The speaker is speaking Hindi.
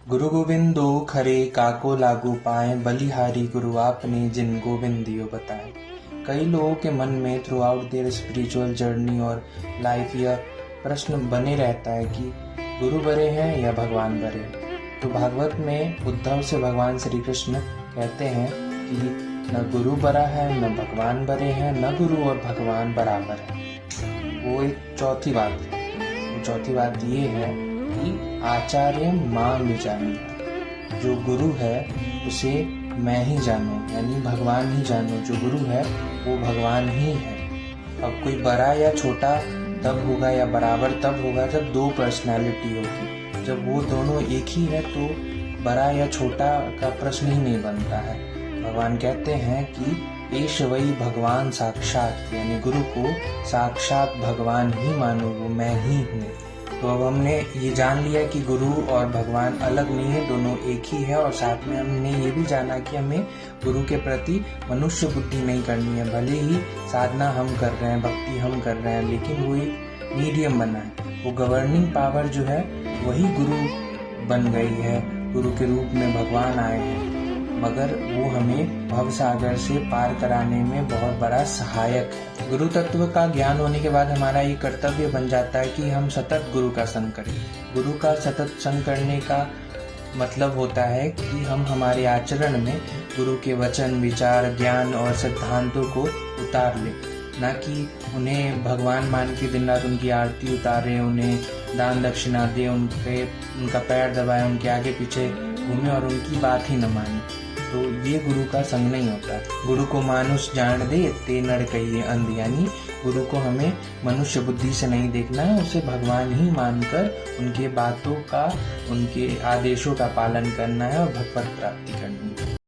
गुरु गोविंदो खरे काको लागू पाए, बलिहारी गुरु आपने जिन गोविंदियो बताए। कई लोगों के मन में through out their spiritual journey और लाइफ यह प्रश्न बने रहता है कि गुरु बड़े हैं या भगवान बड़े हैं। तो भागवत में उद्धव से भगवान श्री कृष्ण कहते हैं कि न गुरु बड़ा है, न भगवान बड़े हैं, न गुरु और भगवान बराबर है। वो एक चौथी बात है। चौथी बात ये है कि आचार्य मां जाने, जो गुरु है उसे मैं ही जानूं, यानी भगवान ही जानूं। जो गुरु है वो भगवान ही है। अब कोई बड़ा या छोटा तब होगा या बराबर तब होगा जब दो पर्सनैलिटी होगी। जब वो दोनों एक ही है तो बड़ा या छोटा का प्रश्न ही नहीं बनता है। भगवान कहते हैं कि एष वही भगवान साक्षात, यानी गुरु को साक्षात भगवान ही मानो, वो मैं ही हूँ। तो अब हमने ये जान लिया कि गुरु और भगवान अलग नहीं है, दोनों एक ही है। और साथ में हमने ये भी जाना कि हमें गुरु के प्रति मनुष्य बुद्धि नहीं करनी है। भले ही साधना हम कर रहे हैं, भक्ति हम कर रहे हैं, लेकिन वो एक मीडियम बना है। वो गवर्निंग पावर जो है वही गुरु बन गई है, गुरु के रूप में भगवान आए हैं, मगर वो हमें भव सागर से पार कराने में बहुत बड़ा सहायक है। गुरु तत्व का ज्ञान होने के बाद हमारा ये कर्तव्य बन जाता है कि हम सतत गुरु का संग करें। गुरु का सतत संग करने का मतलब होता है कि हम हमारे आचरण में गुरु के वचन, विचार, ज्ञान और सिद्धांतों को उतार लें, ना कि उन्हें भगवान मान के दिन रात उनकी आरती उतारें, उन्हें दान दक्षिणा दें, उनका पैर दबाएं, उनके आगे पीछे घूमें और उनकी बात ही न माने। तो ये गुरु का संग नहीं होता। गुरु को मानुष जान दे ते नर कहिए अंध, यानी गुरु को हमें मनुष्य बुद्धि से नहीं देखना है, उसे भगवान ही मानकर उनके बातों का, उनके आदेशों का पालन करना है और भगवत प्राप्ति करनी है।